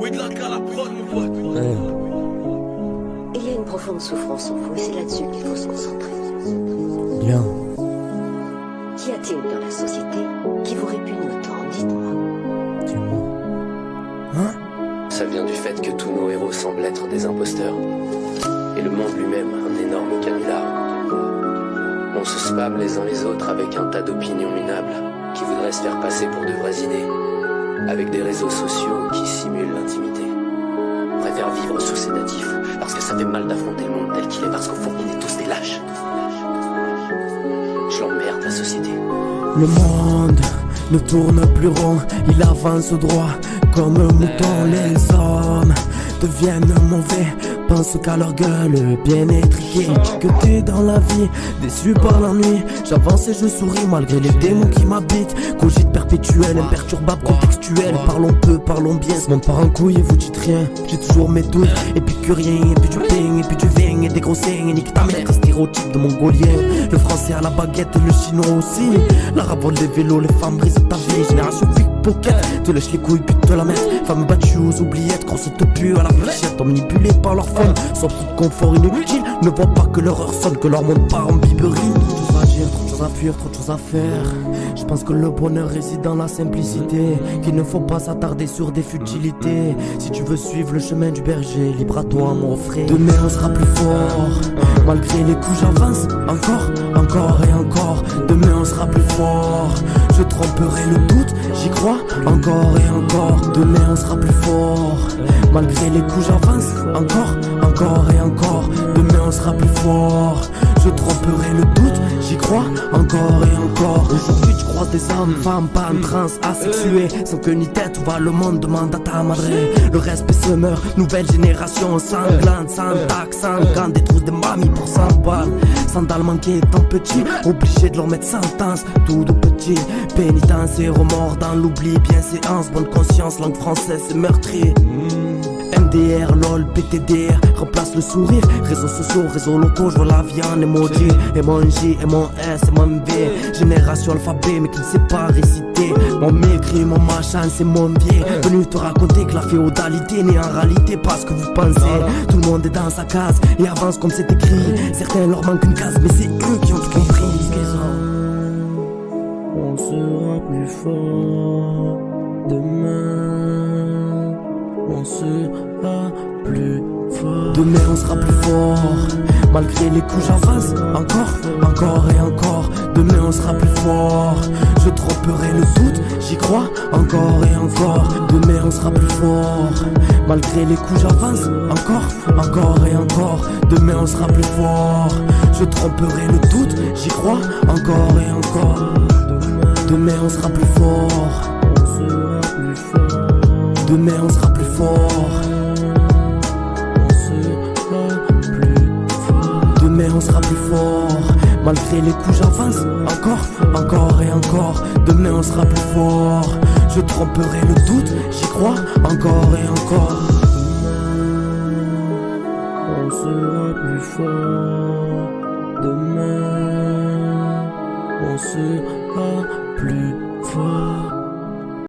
Ouais. Il y a une profonde souffrance en vous et c'est là-dessus qu'il faut se concentrer. Bien. Qu'y a-t-il dans la société qui vous répugne autant? Dites-moi. Dis-moi. Hein? Ça vient du fait que tous nos héros semblent être des imposteurs. Et le monde lui-même un énorme canular. On se spam les uns les autres avec un tas d'opinions minables qui voudraient se faire passer pour de vraies idées. Avec des réseaux sociaux qui simulent l'intimité. On préfère vivre sous sédatif parce que ça fait mal d'affronter le monde tel qu'il est, parce qu'au fond on est tous des lâches. Je l'emmerde la société. Le monde ne tourne plus rond, il avance droit comme un mouton. Les hommes deviennent mauvais, pensent qu'à leur gueule bien étriquée. Que t'es dans la vie, déçu par l'ennui. J'avance et je souris malgré les démons qui m'habitent. Cogite perpétuel, imperturbable, contextuel. Parlons peu, parlons bien, ce monde part en couille et vous dites rien. J'ai toujours mes doutes, épicurien, et puis du pain, et puis du vin, et des gros seins. Et nique ta mère, stéréotype de mongolien. Le français à la baguette, le chinois aussi. L'arabe vole des vélos, les femmes brisent ta vie. Génération pickpocket, te lèche les couilles puis te la mettre. Femmes battues aux oubliettes, grosse te pue à la fléchette. Manipulées par leur femme, sans tout confort inutile. Ne voient pas que leur heure sonne, que leur monde part en biberie. Trop de choses à dire, trop de choses à fuir, trop de choses à faire. Je pense que le bonheur réside dans la simplicité, qu'il ne faut pas s'attarder sur des futilités. Si tu veux suivre le chemin du berger, libre à toi mon frère. Demain on sera plus fort, malgré les coups j'avance. Encore et encore. Demain on sera plus fort. Je tromperai le doute, j'y crois. Encore et encore. Demain on sera plus fort, malgré les coups j'avance. Encore et encore. Demain on sera plus fort. Je tromperai le doute, j'y crois. Encore et encore. Aujourd'hui tu croises des hommes, femmes, pannes, trans, asexués, sans queue ni tête, où va le monde, demande à ta madre. Le respect se meurt, nouvelle génération sanglante, sans tac, sans gants, des trousses de mamie pour 100 balles. Sandales manquées étant petit, obligé de leur mettre sentence, tout de petit. Pénitence et remords dans l'oubli, bienséance, bonne conscience, langue française c'est meurtrier. MDR, LOL, PTDR, remplace le sourire. Réseaux sociaux, réseaux locaux, je vois la vie en emoji. Et mon J, et mon S, et mon B. Génération alphabet, mais qui ne sait pas réciter. Mon mécrit, mon machin, c'est mon biais. Venu te raconter que la féodalité n'est en réalité pas ce que vous pensez. Tout le monde est dans sa case et avance comme c'est écrit. Certains leur manquent une case, mais c'est eux qui ont tout compris. On sera plus fort demain. On sera plus fort. Demain on sera plus fort, malgré les coups j'avance. Encore et encore. Demain on sera plus fort. Je tromperai le doute, j'y crois. Encore et encore. Demain on sera plus fort, malgré les coups j'avance. Encore et encore. Demain on sera plus fort. Je tromperai le doute, j'y crois. Encore et encore. Demain on sera plus fort. Demain on sera plus fort. Demain on sera plus fort, malgré les coups j'avance. Encore et encore. Demain on sera plus fort. Je tromperai le doute, j'y crois. Encore et encore.